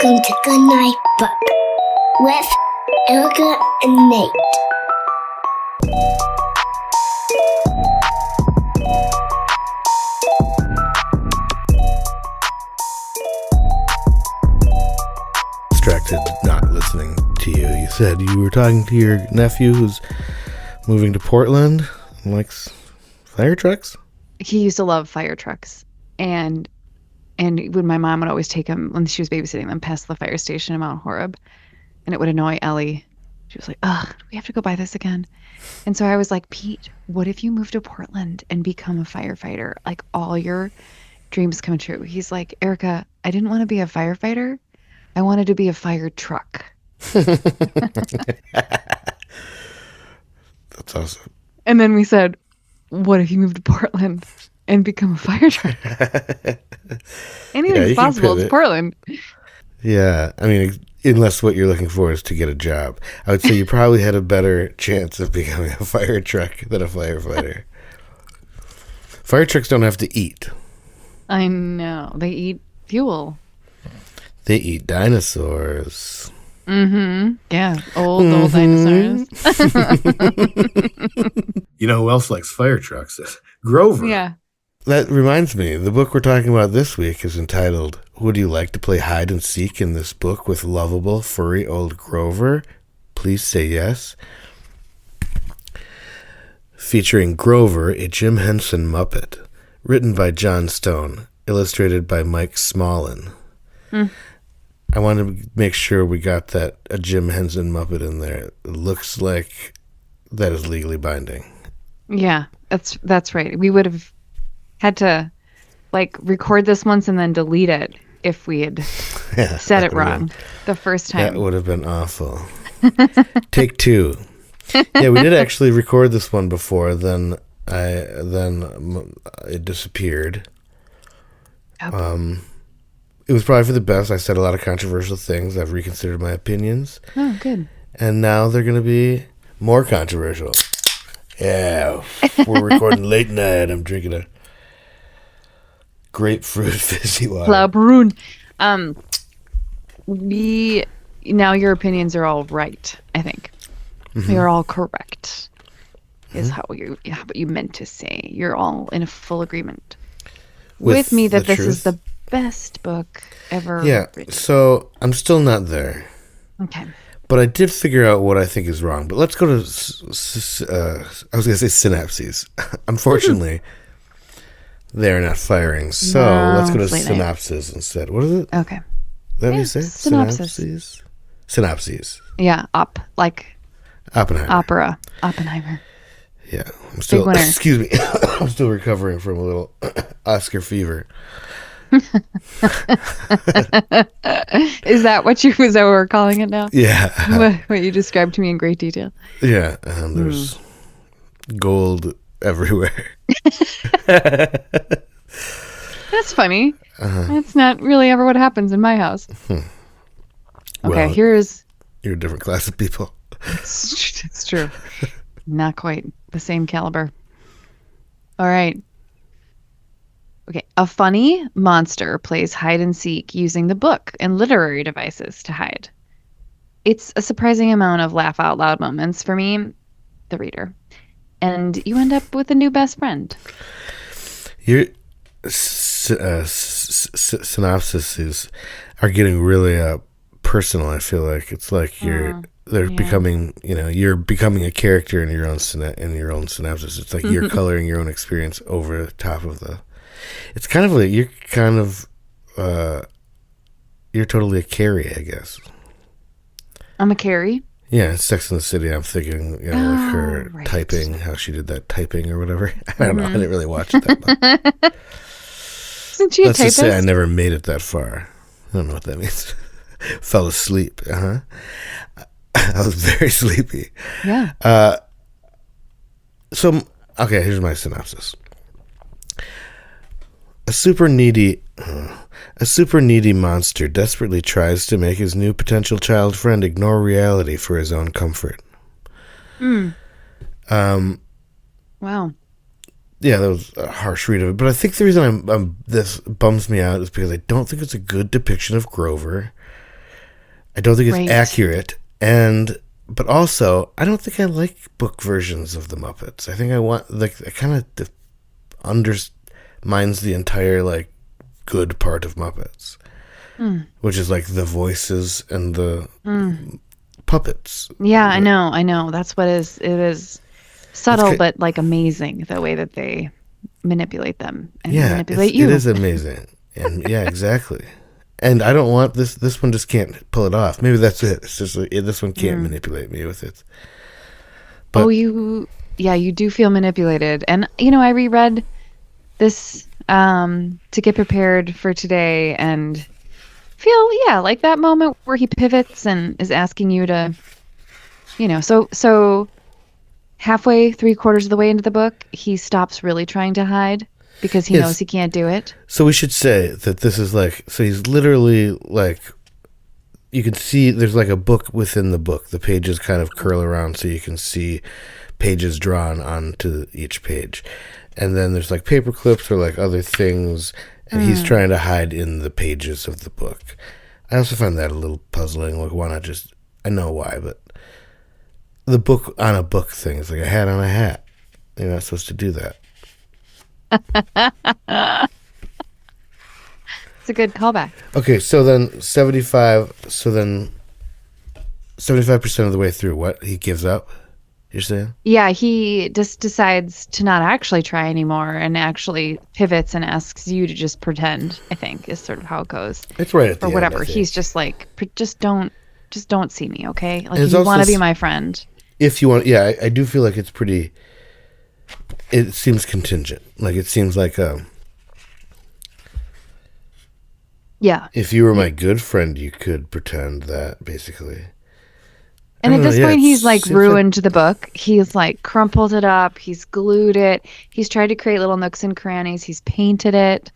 Welcome to Goodnight Book with Erica and Nate. Distracted, not listening to you. You said you were talking to your nephew who's moving to Portland and likes fire trucks? He used to love fire trucks. And when my mom would always take him, when she was babysitting them, past the fire station in Mount Horeb, and it would annoy Ellie. She was like, ugh, do we have to go buy this again? And so I was like, Pete, what if you move to Portland and become a firefighter? Like, all your dreams come true. He's like, Erica, I didn't want to be a firefighter. I wanted to be a fire truck. That's awesome. And then we said, what if you move to Portland and become a fire truck? Anything's possible. It's Portland. Yeah. I mean, unless what you're looking for is to get a job. I would say you probably had a better chance of becoming a fire truck than a firefighter. Fire trucks don't have to eat. I know. They eat fuel. They eat dinosaurs. Mm-hmm. Yeah. Old dinosaurs. You know who else likes fire trucks? Grover. Yeah. That reminds me, the book we're talking about this week is entitled, Would You Like to Play Hide and Seek in This Book with Lovable, Furry Old Grover? Please say yes. Featuring Grover, a Jim Henson Muppet. Written by John Stone. Illustrated by Mike Smolin. I wanted to make sure we got that a Jim Henson Muppet in there. It looks like that is legally binding. Yeah, that's right. We would have had to record this once and then delete it if we had said it wrong the first time. That would have been awful. Take two. Yeah, we did actually record this one before. Then it disappeared. Okay. It was probably for the best. I said a lot of controversial things. I've reconsidered my opinions. Oh, good. And now they're going to be more controversial. Yeah, we're recording late night. I'm drinking a grapefruit fizzy water. La Brune. Now your opinions are all right, I think. Mm-hmm. You're all correct. Is how you meant to say. You're all in a full agreement with me that this is the best book ever written. So I'm still not there. Okay. But I did figure out what I think is wrong. But let's go to, I was going to say synapses. Unfortunately, they're not firing. So let's go to synopsis instead. What is it? Okay. Is that what you say? Synopsis. Synapses. Yeah, like Oppenheimer. Oppenheimer. Yeah. I'm still, excuse me. I'm still recovering from a little Oscar fever. Is that what we're calling it now? Yeah. What you described to me in great detail. Yeah, and there's gold everywhere. That's funny. That's not really ever what happens in my house. Okay, you're a different class of people. It's true. Not quite the same caliber. All right. Okay, a funny monster plays hide and seek using the book and literary devices to hide. It's a surprising amount of laugh out loud moments for me, the reader, and you end up with a new best friend. Your synopses are getting really personal. I feel like it's like you're becoming a character in your own synopsis. It's like you're coloring your own experience over the top of the. It's kind of like you're totally a Carrie, I guess. I'm a Carrie? Yeah, Sex and the City. I'm thinking, like her typing, how she did that typing or whatever. I don't know. I didn't really watch it that much. Isn't she a typist? Let's just say I never made it that far. I don't know what that means. Fell asleep. I was very sleepy. Yeah. Okay, here's my synopsis. A super needy monster desperately tries to make his new potential child friend ignore reality for his own comfort. Wow. Yeah, that was a harsh read of it. But I think the reason this bums me out is because I don't think it's a good depiction of Grover. I don't think it's Right. accurate, but also I don't think I like book versions of the Muppets. I think I want it kind of undermines the entire like good part of Muppets, which is like the voices and the puppets. Yeah, I know. That's what it is subtle ki- but like amazing the way that they manipulate them and Yeah, manipulate it you. is amazing, and yeah, exactly. And I don't want this. This one just can't pull it off. Maybe that's it. It's just like, this one can't manipulate me with it. But You do feel manipulated. And I reread this to get prepared for today and feel like that moment where he pivots and is asking you to so halfway, 3/4 of the way into the book, he stops really trying to hide because he Yes. knows he can't do it. So we should say that this is like, so he's literally like, you can see there's like a book within the book. The pages kind of curl around so you can see pages drawn onto each page. And then there's like paper clips or like other things, and he's trying to hide in the pages of the book. I also find that a little puzzling. Like, why not just, I know why, but the book on a book thing is like a hat on a hat. You're not supposed to do that. It's a good callback. Okay, so then 75% of the way through, what? He gives up, you're saying? Yeah, he just decides to not actually try anymore and actually pivots and asks you to just pretend, I think, is sort of how it goes. It's right at the Or end, whatever. I think. He's just like, just don't see me, okay? Like, And it's if you also want to be my friend. If you want, yeah, I do feel like it's pretty, it seems contingent. Like, it seems like, Yeah. if you were my good friend, you could pretend that, basically. And I at don't this know, yeah, point, it he's like seems like- ruined the book. He's like crumpled it up. He's glued it. He's tried to create little nooks and crannies. He's painted it.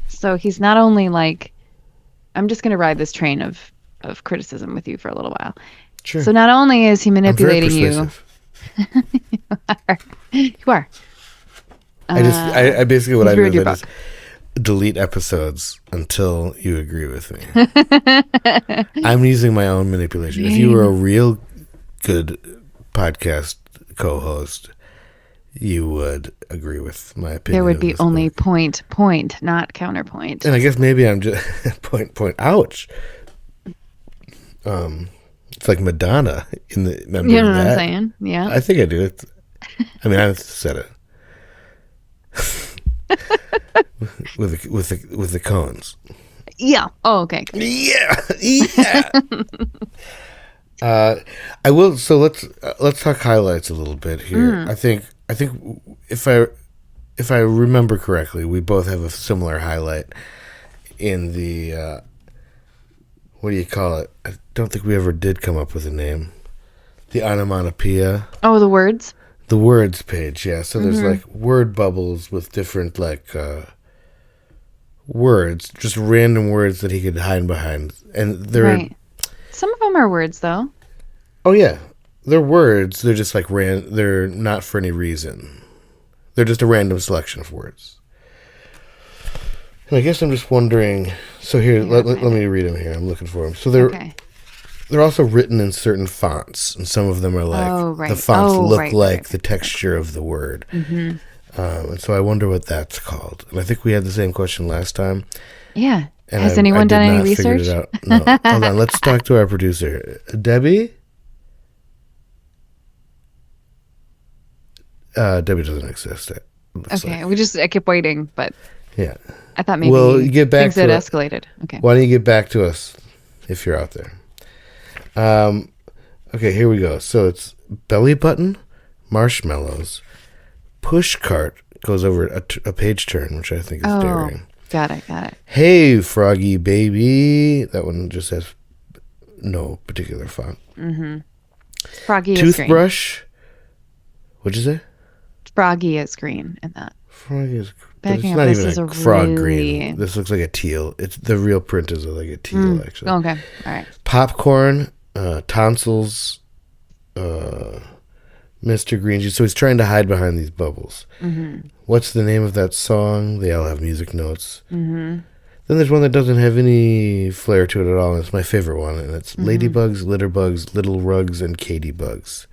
So he's not only like, I'm just going to ride this train of criticism with you for a little while. Sure. So not only is he I'm very manipulating you, persuasive. you are. I basically, what he's I do ruined is your I just delete episodes until you agree with me. I'm using my own manipulation. If you were a real good podcast co-host, you would agree with my opinion. There would of be this only book. point, not counterpoint. And I guess maybe I'm just point. Ouch. It's like Madonna in the. Remember You know what I'm that? saying? Yeah. I think I do. I mean, I said it with the cones. Yeah. Oh, okay. Yeah. I will. So let's talk highlights a little bit here. I think if I remember correctly, we both have a similar highlight in the. What do you call it? I don't think we ever did come up with a name. The onomatopoeia. Oh, the words? The words page, yeah. So there's like word bubbles with different like words, just random words that he could hide behind. And they're Right. Some of them are words, though. oh yeah, they're words. They're just like they're not for any reason. They're just a random selection of words. And I guess I'm just wondering. So here, let me read them here. I'm looking for them. So they're also written in certain fonts, and some of them are like the fonts look like the texture of the word. And so I wonder what that's called. And I think we had the same question last time. Yeah. And Has I anyone did done any not figure research? it out. No. Hold on. Let's talk to our producer, Debbie. Debbie doesn't exist. It looks Okay. like. I kept waiting, but Yeah. I thought maybe Well, you get back things had to it. escalated. Okay. Why don't you get back to us if you're out there? Okay, here we go. So it's belly button, marshmallows, push cart goes over a page turn, which I think is daring. Got it. Hey, froggy baby. That one just has no particular font. Froggy is green. Toothbrush. What'd you say? Froggy is green in that. Frog is, but it's Backing up, not this even is a a frog really- green. This looks like a teal. It's the real print is like a teal, actually. Okay. All right. Popcorn, tonsils, Mr. Green Juice. So he's trying to hide behind these bubbles. What's the name of that song? They all have music notes. The Then there's one that doesn't have any flair to it at all, and it's my favorite one, and it's Ladybugs, Litterbugs, Little Rugs, and Katybugs.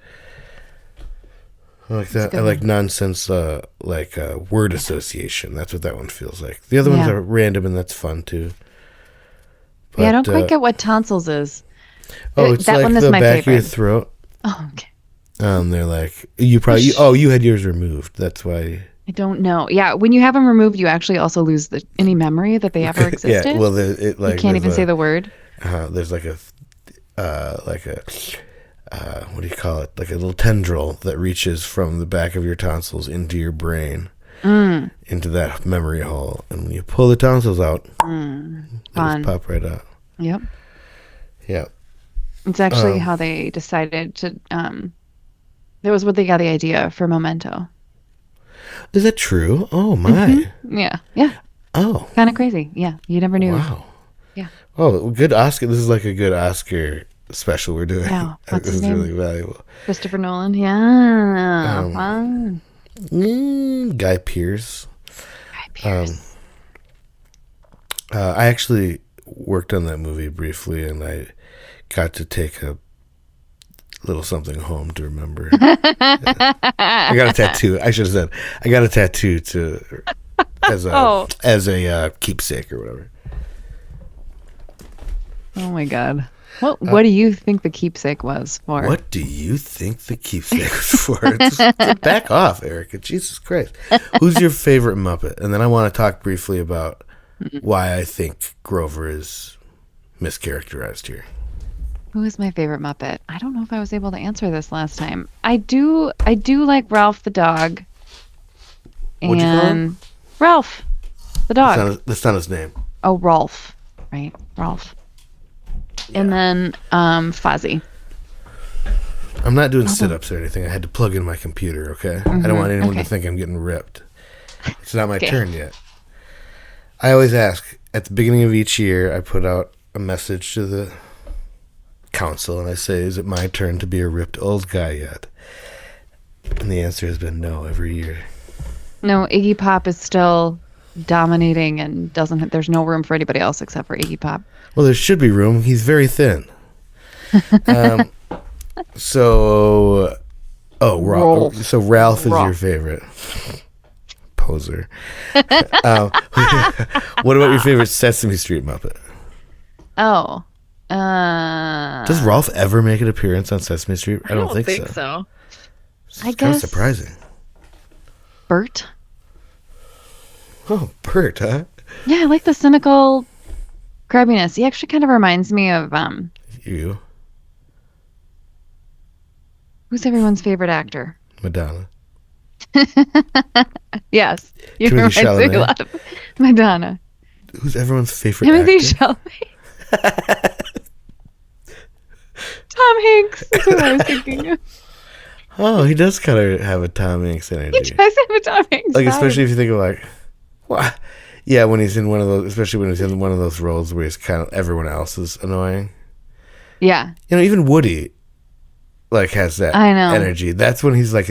I like that. I like nonsense, word association. That's what that one feels like. The other ones are random, and that's fun, too. But, I don't quite get what tonsils is. Oh, it's that like one is the my back favorite. of your throat. Oh, okay. They're like, you had yours removed. That's why. I don't know. Yeah, when you have them removed, you actually also lose any memory that they ever existed. Yeah, well, you can't even say the word. There's like a what do you call it? Like a little tendril that reaches from the back of your tonsils into your brain, into that memory hole. And when you pull the tonsils out, they just pop right out. Yep. Yeah. It's actually how they decided to. That was what they got the idea for Memento. Is that true? Oh my. Yeah. Yeah. Oh. Kind of crazy. Yeah. You never knew. Wow. Yeah. Oh, good Oscar. This is like a good Oscar special we're doing. Yeah. What's this his is name? really valuable. Christopher Nolan. Yeah. Fun. Guy Pearce. Guy Pearce. I actually worked on that movie briefly, and I got to take a little something home to remember. I got a tattoo. I should have said I got a tattoo as a keepsake or whatever. Oh my God. What do you think the keepsake was for? What do you think the keepsake was for? Just back off, Erica. Jesus Christ. Who's your favorite Muppet? And then I want to talk briefly about why I think Grover is mischaracterized here. Who is my favorite Muppet? I don't know if I was able to answer this last time. I do like Ralph the dog. What'd you call him? Ralph the dog. That's not his name. Oh, Rolf. Right. Rolf. Yeah. And then Fozzie. I'm not doing sit-ups or anything. I had to plug in my computer, okay? I don't want anyone to think I'm getting ripped. It's not my turn yet. I always ask, at the beginning of each year, I put out a message to the council, and I say, is it my turn to be a ripped old guy yet? And the answer has been no every year. No, Iggy Pop is still dominating and there's no room for anybody else except for Iggy Pop. Well, there should be room. He's very thin. So Ralph is your favorite. Poser. What about your favorite Sesame Street Muppet? Oh. Does Ralph ever make an appearance on Sesame Street? I don't think so. I guess. Kind of surprising. Bert. Oh, Bert, huh? Yeah, I like the cynical crabbiness. He actually kind of reminds me of you. Who's everyone's favorite actor? Madonna. Yes, you Timothy reminds me a lot of Madonna. Who's everyone's favorite Timothy actor? Chalamet. Tom Hanks. That's what I was thinking of. Oh, he does kind of have a Tom Hanks energy. He does have a Tom Hanks. Like, especially if you think of like, what? Yeah, when he's in one of those, especially when he's in one of those roles where he's kind of everyone else is annoying. Yeah. You know, even Woody, like, has that energy. That's when he's like,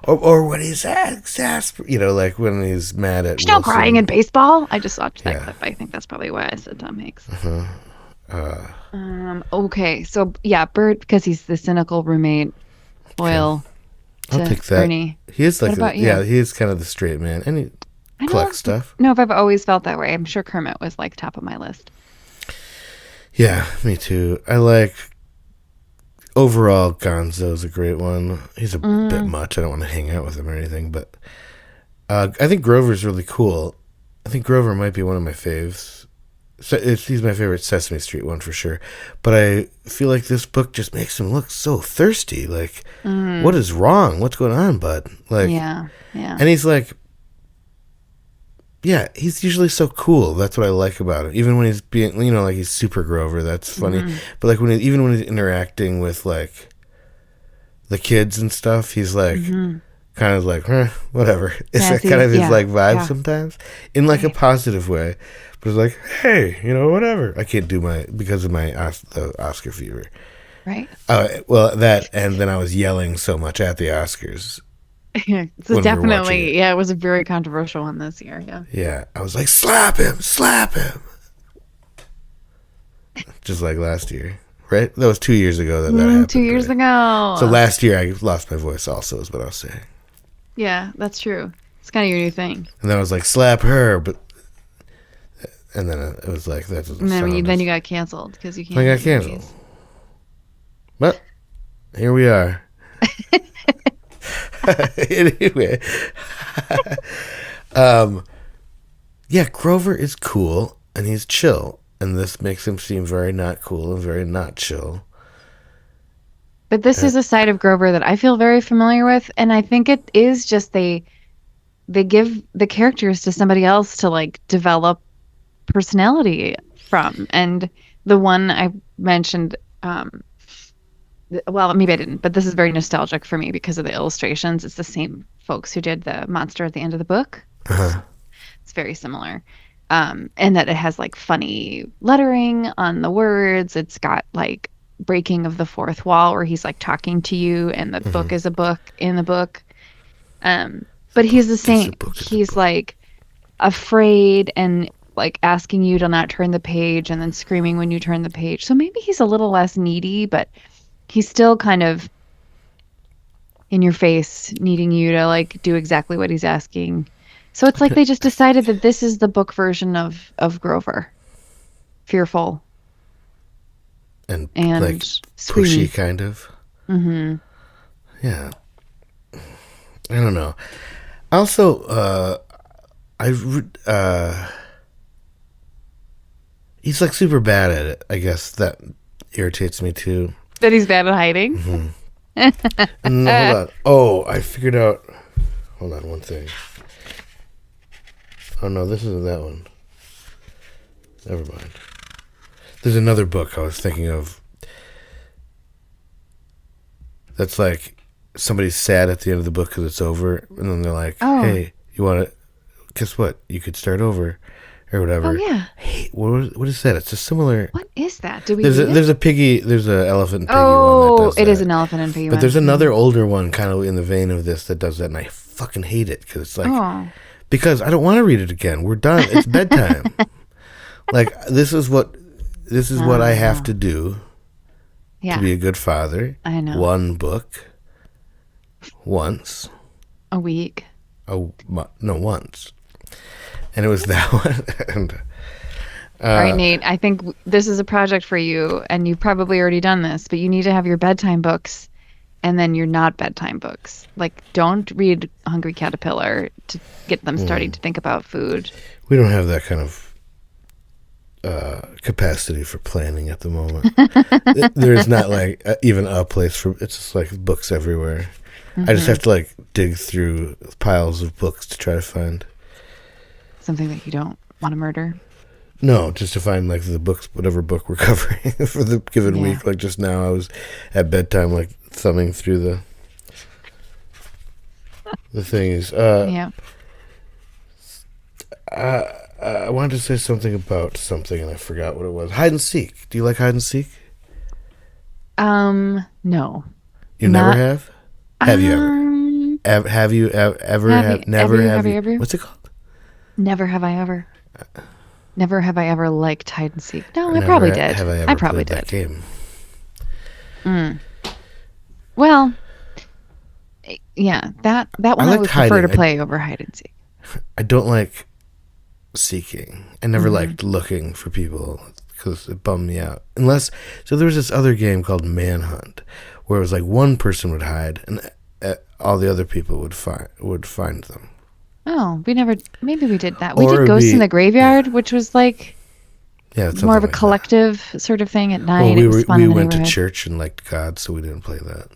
or when he's exasperated. You know, like when he's mad at. Still crying in baseball. I just watched that clip. I think that's probably why I said Tom Hanks. Okay, so yeah, Bert, because he's the cynical roommate. Loyal. I'll take that. Ernie. He is like, he is kind of the straight man, and he collects stuff. No, if I've always felt that way. I'm sure Kermit was like top of my list. Yeah, me too. I like overall Gonzo's a great one. He's a bit much. I don't want to hang out with him or anything, but I think Grover's really cool. I think Grover might be one of my faves. So he's my favorite Sesame Street one for sure. But I feel like this book just makes him look so thirsty. Like, what is wrong? What's going on, bud? Like, yeah. And he's like, yeah, he's usually so cool. That's what I like about it. Even when he's being, you know, like he's super Grover. That's funny. But like even when he's interacting with like the kids and stuff, he's like kind of like, whatever. It's that kind of his like vibe sometimes in like a positive way. But it's like, hey, you know, whatever. I can't do because of my the Oscar fever. Right. Well, that, and then I was yelling so much at the Oscars Yeah, so when we were watching definitely, it. yeah, it was a very controversial one this year. Yeah. Yeah, I was like, slap him, slap him. Just like last year, right? That was 2 years ago that happened. 2 years right? ago. So last year I lost my voice also is what I was saying. Yeah, that's true. It's kind of your new thing. And then I was like, slap her, and then it was like, that doesn't And sound then you got canceled because you can't. I got do canceled. these. But here we are. Anyway. Yeah, Grover is cool and he's chill. And this makes him seem very not cool and very not chill. But this is a side of Grover that I feel very familiar with, and I think it is just they give the characters to somebody else to like develop personality from. And the one I mentioned, well, maybe I didn't, but this is very nostalgic for me because of the illustrations. It's the same folks who did the monster at the end of the book. Uh-huh. It's very similar. And that it has like funny lettering on the words. It's got like breaking of the fourth wall where he's like talking to you and the book is a book in the book. But he's the same. He's like afraid and like asking you to not turn the page and then screaming when you turn the page. So maybe he's a little less needy, but he's still kind of in your face, needing you to like do exactly what he's asking. So it's like they just decided that this is the book version of Grover. Fearful. And like screamy. pushy kind of. Mm-hmm. Yeah. I don't know. Also, he's like super bad at it. I guess that irritates me too. That he's bad at hiding? Mm-hmm. No, hold on. Oh, I figured out. Hold on one thing. Oh no, this isn't that one. Never mind. There's another book I was thinking of. That's like somebody's sad at the end of the book because it's over, and then they're like, "Hey, you want to? Guess what? You could start over, or whatever." Oh yeah. Hey, what is that? It's a similar. What is that? Do we? There's a piggy. There's an elephant and piggy one. Oh, That does it that. is an elephant and piggy one. But there's another older one, kind of in the vein of this, that does that, and I fucking hate it because it's like, because I don't want to read it again. We're done. It's bedtime. Like this is what I have to do to be a good father. I know. One book, once a week. Once, and it was that one. And, all right, Nate. I think this is a project for you, and you've probably already done this, but you need to have your bedtime books, and then your not bedtime books. Like, don't read Hungry Caterpillar to get them starting to think about food. We don't have that kind of capacity for planning at the moment. There's not like even a place for it's just like books everywhere. I just have to like dig through piles of books to try to find something that you don't want to murder. No, just to find like the books, whatever book we're covering for the given week. Like just now, I was at bedtime, like thumbing through the things. I wanted to say something about something, and I forgot what it was. Hide and seek. Do you like hide and seek? No. You never have? Have you ever? Have you ever? Never have you ever? What's it called? Never have I ever. Never have I ever liked hide and seek. No, I probably did. Have I ever probably played that game? Well, yeah, that one I would prefer to play over hide and seek. I don't like seeking. I never liked looking for people because it bummed me out. So there was this other game called Manhunt where it was like one person would hide and all the other people would find them. Oh, maybe we did that. We did Ghosts in the Graveyard, which was like more of a collective sort of thing at night. Well, we went to church and liked God, so we didn't play that.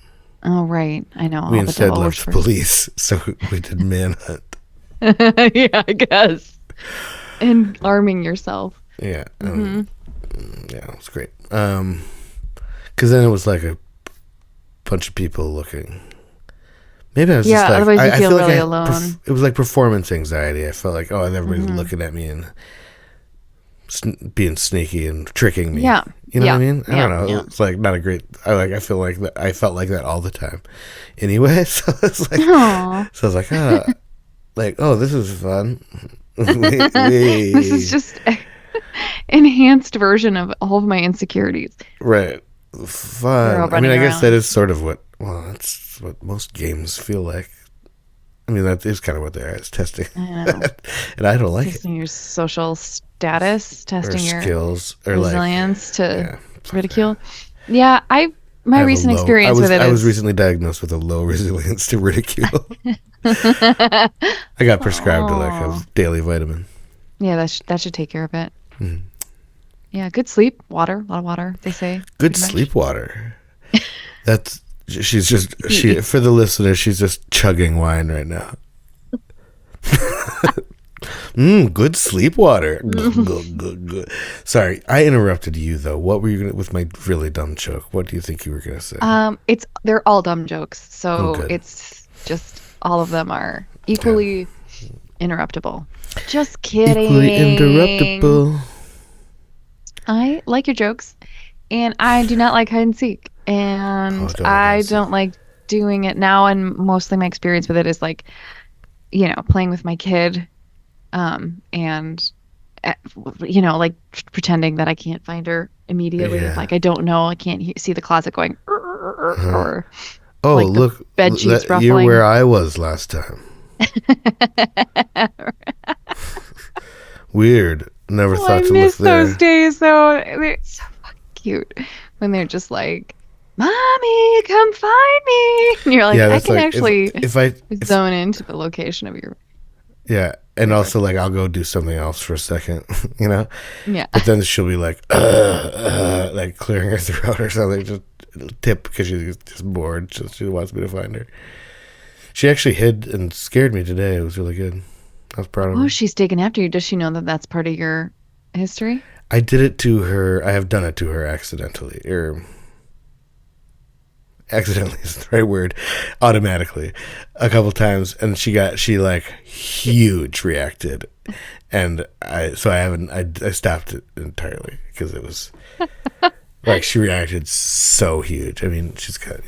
Oh, right. I know. We instead liked the police, so we did Manhunt. Yeah, I guess. And arming yourself. Yeah. Yeah, it was great. Because then it was like a bunch of people looking. Maybe I was just like, otherwise you I feel feel really like alone. It was like performance anxiety. I felt like, everybody's looking at me and being sneaky and tricking me. Yeah. You know Yeah. what I mean? I Yeah. don't know. Yeah. It's like not a great. I feel like that. I felt like that all the time. Anyway, so it's like. Aw. So I was like, oh, this is fun. This is just an enhanced version of all of my insecurities. Right. They're Fun. all I mean, I running guess that around. is sort of that's what most games feel like. I mean, that is kind of what they are. It's testing. I know. And I don't like Testing your social status, it. Or testing your skills. Or resilience to yeah, ridicule. Yeah, I my have a recent low- experience with it I was is recently diagnosed with a low resilience to ridicule. I got prescribed like Aw. a daily vitamin. Yeah, that should take care of it. Mhm. Yeah, good sleep, water, a lot of water, they say. Good pretty much. sleep water. She for the listener, she's just chugging wine right now. Good sleep water. Good. Sorry, I interrupted you though. What were you gonna with my really dumb joke? What do you think you were gonna say? They're all dumb jokes, so good. it's just all of them are equally interruptible. Just kidding. Equally interruptible. I like your jokes, and I do not like hide and seek, and don't like hide I and seek. don't like doing it now. And mostly my experience with it is like, playing with my kid, and like pretending that I can't find her immediately. Yeah. Like I don't know, I can't see the closet going, or Oh, like the look, bed sheets you're ruffling. where I was last time. Weird. Never Oh, thought I to look miss there. those days though. They're so fucking cute when they're just like, "Mommy, come find me," and you're like, Yeah, I that's can like actually if zone into the location of your. yeah, and also like I'll go do something else for a second, Yeah. But then she'll be like clearing her throat or something, just tip because she's just bored. She wants me to find her. She actually hid and scared me today. It was really good. I was proud of Oh, her. she's taken after you. Does she know that that's part of your history? I did it to her. I have done it to her accidentally, or accidentally is the right word. Automatically, a couple times, and she like huge reacted, and I stopped it entirely because it was like she reacted so huge. I mean, she's got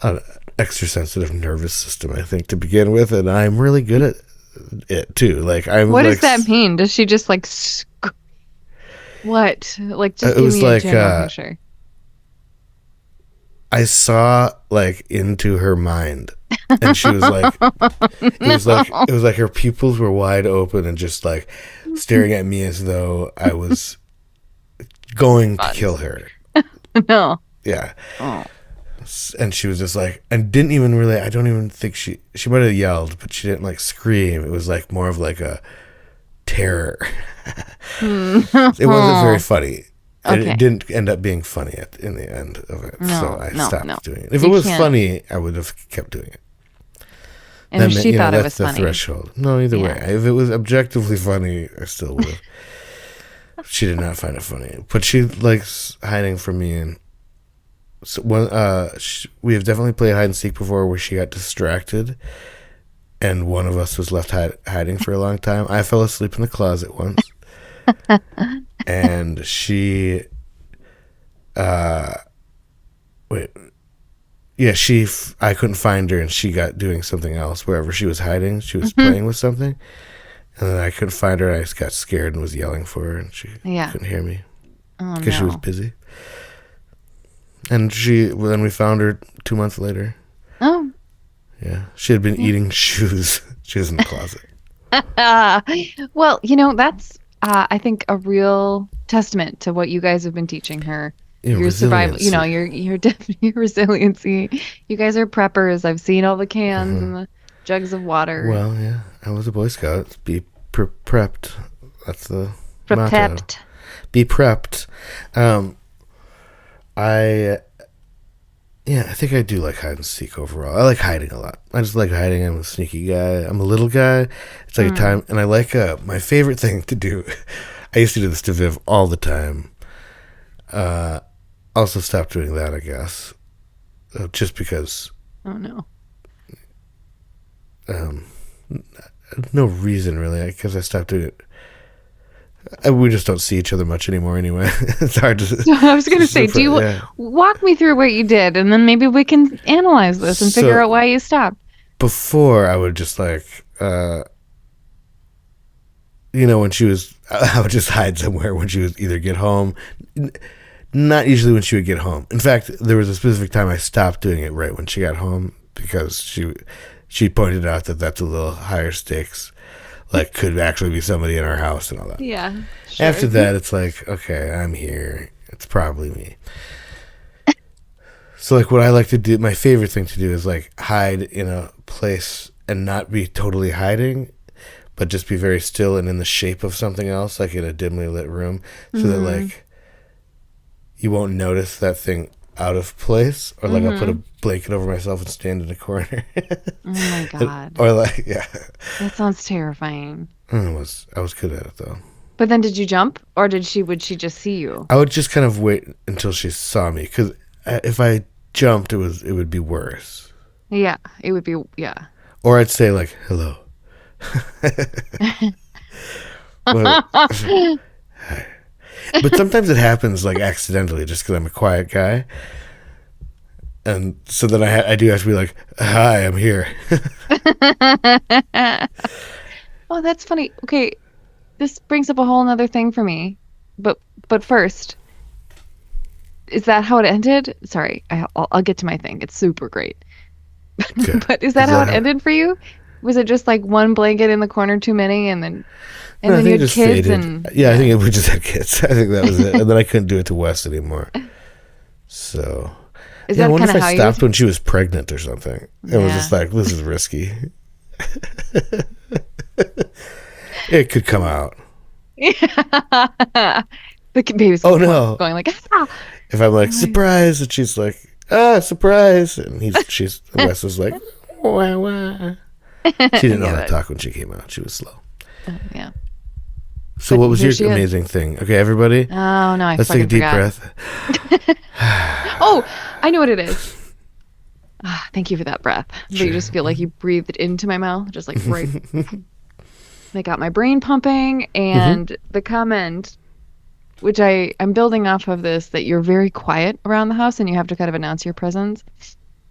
an extra sensitive nervous system, I think, to begin with, and I'm really good at it too. Like I'm. What like, does that mean? Does she just like? What? Like, just It give was me like, a general picture. I saw like into her mind, and she was like, it was like her pupils were wide open and just like staring at me as though I was going to kill her. No. Yeah. Oh. And she was just like, and didn't even really, I don't even think she might have yelled, but she didn't like scream. It was like more of like a terror. It wasn't very funny. And Okay. it didn't end up being funny in the end of it. No, So I no, stopped no. doing it. If You it was can't. funny, I would have kept doing it. And if she thought it that's was the funny. threshold. No, either way. Yeah. If it was objectively funny, I still would have. She did not find it funny. But she likes hiding from me. And so we have definitely played hide and seek before where she got distracted and one of us was left hiding for a long time. I fell asleep in the closet once. And she I couldn't find her, and she got doing something else wherever she was hiding. She was playing with something, and then I couldn't find her. I just got scared and was yelling for her, and she couldn't hear me because she was busy. And then we found her 2 months later. Oh. Yeah, she had been eating shoes. She was in the closet. Well, that's I think a real testament to what you guys have been teaching her. Your survival, your resiliency. You guys are preppers. I've seen all the cans and the jugs of water. Well, yeah, I was a Boy Scout. Be prepped. That's the motto. Prepped. Be prepped. I think I do like hide and seek overall. I like hiding a lot. I just like hiding. I'm a sneaky guy. I'm a little guy. It's like a time, and I like my favorite thing to do. I used to do this to Viv all the time. Also stopped doing that, I guess, just because. Oh no. No reason really, because I stopped doing it. We just don't see each other much anymore anyway. It's hard to... So I was going to say, do you walk me through what you did, and then maybe we can analyze this and figure out why you stopped. Before, I would just like, when she was, I would just hide somewhere when she would either get home. Not usually when she would get home. In fact, there was a specific time I stopped doing it right when she got home because she pointed out that that's a little higher stakes. Like, could actually be somebody in our house and all that. Yeah. Sure. After that, it's like, okay, I'm here. It's probably me. So, like, what I like to do, my favorite thing to do is, like, hide in a place and not be totally hiding, but just be very still and in the shape of something else, like in a dimly lit room, so that, like, you won't notice that thing out of place, or like I'll put a blanket over myself and stand in a corner. Oh my God. Or like, yeah. That sounds terrifying. I was good at it though. But then did you jump, or would she just see you? I would just kind of wait until she saw me, because if I jumped, it would be worse. Yeah, it would be, yeah. Or I'd say like, hello. But sometimes it happens like accidentally, just because I'm a quiet guy, and so then I do have to be like, "Hi, I'm here." Oh, that's funny. Okay, this brings up a whole other thing for me. But first, is that how it ended? Sorry, I'll get to my thing. It's super great. Okay. But is that how it ended for you? Was it just like one blanket in the corner too many, and then you had kids faded. And I think we just had kids. I think that was it. And then I couldn't do it to Wes anymore. So is that I wonder kind if of I how stopped when she was pregnant or something. It was just like, this is risky. It could come out. Yeah. The baby's going like, ah. If I'm like, surprise, and she's like, surprise, and Wes was like, wah, wah. She didn't know how to talk when she came out. She was slow. Yeah. So what was your amazing thing? Okay, everybody. Oh no, let's take a deep breath. Oh, I know what it is. Thank you for that breath. Sure. But you just feel like you breathed into my mouth, just like right. They got my brain pumping, and the comment, which I'm building off of this, that you're very quiet around the house and you have to kind of announce your presence.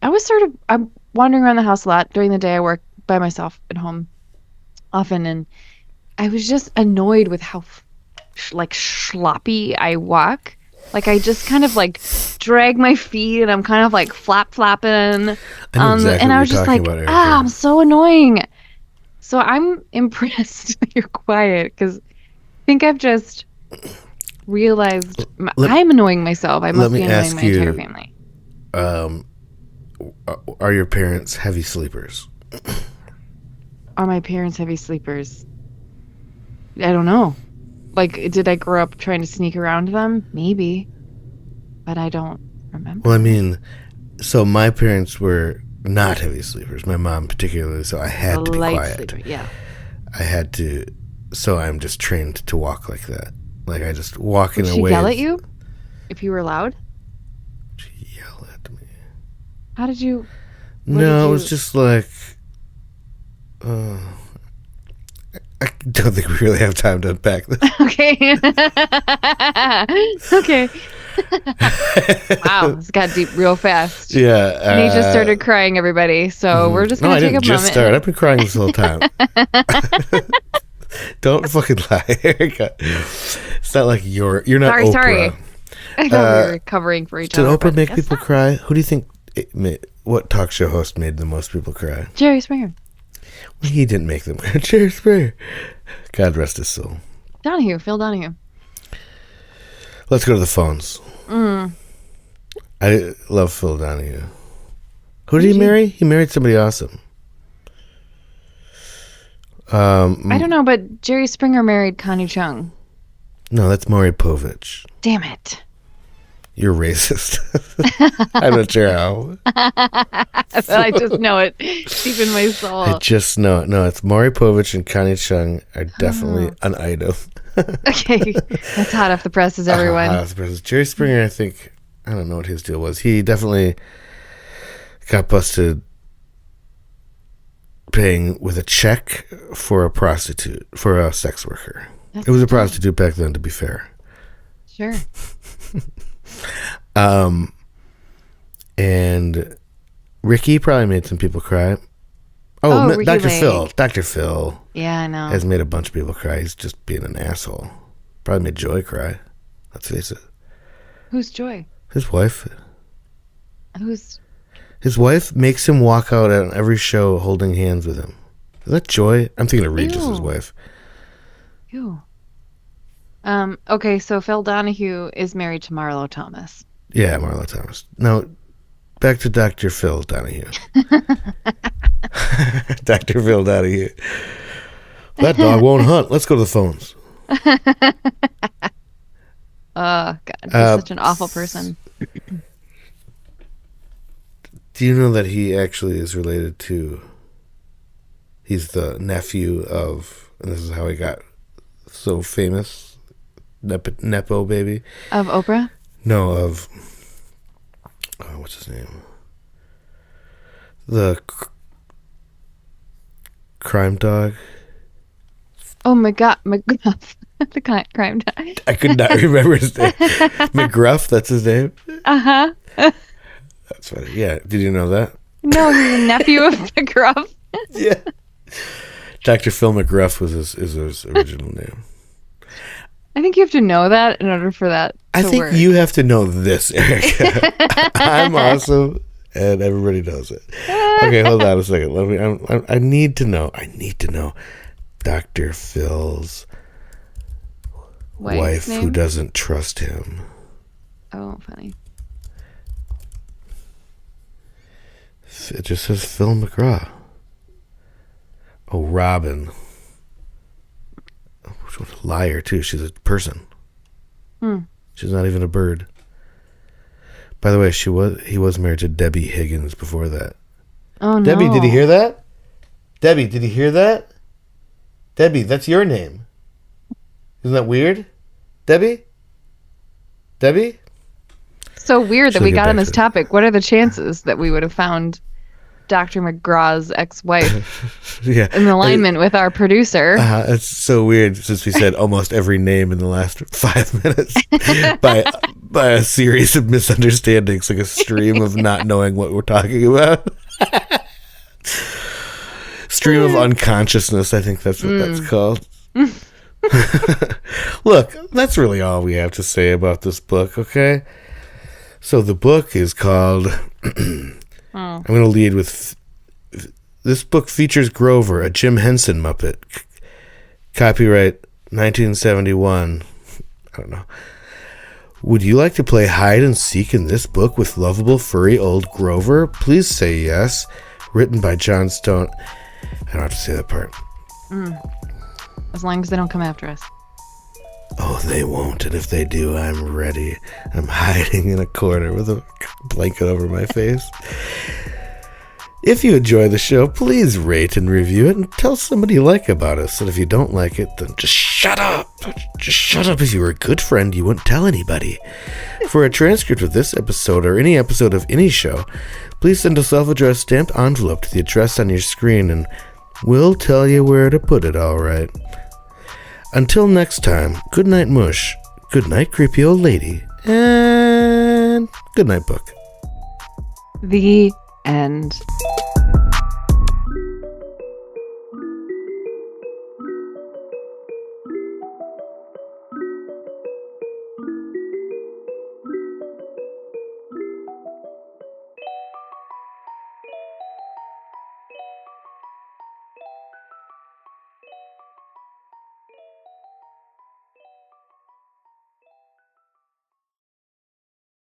I'm wandering around the house a lot. During the day I work by myself at home often, and I was just annoyed with how sloppy I walk. Like I just kind of like drag my feet, and I'm kind of like flapping. And I was just like, I'm so annoying. So I'm impressed that you're quiet, because I think I've just realized I'm annoying myself. I must be annoying my entire family. Are your parents heavy sleepers? Are my parents heavy sleepers? I don't know. Like, did I grow up trying to sneak around them? Maybe. But I don't remember. Well, I mean, so my parents were not heavy sleepers. My mom particularly, so I had to be quiet. Sleeper, yeah. I had to, so I'm just trained to walk like that. Like, I just walk in a way. Would she yell at you if you were loud? She yelled at me. How did you... No, it was just like... I don't think we really have time to unpack this. Okay. Okay. Wow, this got deep real fast. Yeah. And he just started crying, everybody. So we're just going to take a moment. No, I didn't just start. I've been crying this whole time. Don't fucking lie, Erica. It's not like you're not Oprah. Sorry. I thought we were covering for each other. Did Oprah make people cry? Who do you think what talk show host made the most people cry? Jerry Springer. Well, he didn't make them cry. Jerry Springer. God rest his soul. Phil Donahue. Let's go to the phones. I love Phil Donahue. Who did he marry? He married somebody awesome. I don't know, but Jerry Springer married Connie Chung. No, that's Maury Povich. Damn it. You're racist. I'm not sure how. But I just know it deep in my soul. I just know it. No, it's Maury Povich and Connie Chung are definitely an item. Okay. That's hot off the presses, everyone. Hot off the presses. Jerry Springer, I think, I don't know what his deal was. He definitely got busted paying with a check for a prostitute, for a sex worker. It was a prostitute back then, to be fair. Sure. And Ricky probably made some people cry. Ricky Dr. Lake. Phil. Dr. Phil Yeah, I know. has made a bunch of people cry. He's just being an asshole. Probably made Joy cry. Let's face it. Who's Joy? His wife. His wife makes him walk out on every show holding hands with him. Is that Joy? I'm thinking of Regis's wife. Ew. Okay, so Phil Donahue is married to Marlo Thomas. Yeah, Marlo Thomas. Now, back to Dr. Phil Donahue. Dr. Phil Donahue. That dog won't hunt. Let's go to the phones. Oh, God. He's such an awful person. Do you know that he actually is related to... He's the nephew of... And this is how he got so famous. Nepo baby. Of Oprah? No, of... what's his name? The crime dog. Oh, my God. McGruff. The crime dog. I could not remember his name. McGruff, that's his name? Uh-huh. That's funny. Yeah, did you know that? No, he's a nephew of McGruff. Yeah. Dr. Phil McGruff was his original name. I think you have to know that in order for that to I think work. you have to know this, Erica. I'm awesome, and everybody knows it. Okay, hold on a second. Let me. I need to know. Dr. Phil's wife name? who doesn't trust him. Oh, funny. It just says Phil McGraw. Oh, Robin. Which one's a liar, too. She's a person. She's not even a bird. By the way, he was married to Debbie Higgins before that. Oh, no. Debbie, did you hear that? Debbie, did you hear that? Debbie, that's your name. Isn't that weird? Debbie? Debbie? So weird that She'll we get got on back this to it. topic. What are the chances that we would have found Dr. McGraw's ex-wife Yeah. in alignment with our producer? It's so weird since we said almost every name in the last 5 minutes by a series of misunderstandings, like a stream of not knowing what we're talking about. Stream of unconsciousness, I think that's what that's called. Look, that's really all we have to say about this book, okay? So the book is called... I'm going to lead with... This book features Grover, a Jim Henson Muppet. Copyright 1971. I don't know. Would you like to play hide and seek in this book with lovable, furry old Grover? Please say yes. Written by John Stone. I don't have to say that part. As long as they don't come after us. Oh, they won't. And if they do, I'm ready. I'm hiding in a corner with a blanket over my face. If you enjoy the show, please rate and review it and tell somebody you like about us. And if you don't like it, then just shut up. Just shut up. If you were a good friend, you wouldn't tell anybody. For a transcript of this episode or any episode of any show, please send a self-addressed stamped envelope to the address on your screen and we'll tell you where to put it, all right. Until next time, good night, Mush. Good night, creepy old lady. And good night, book. The end.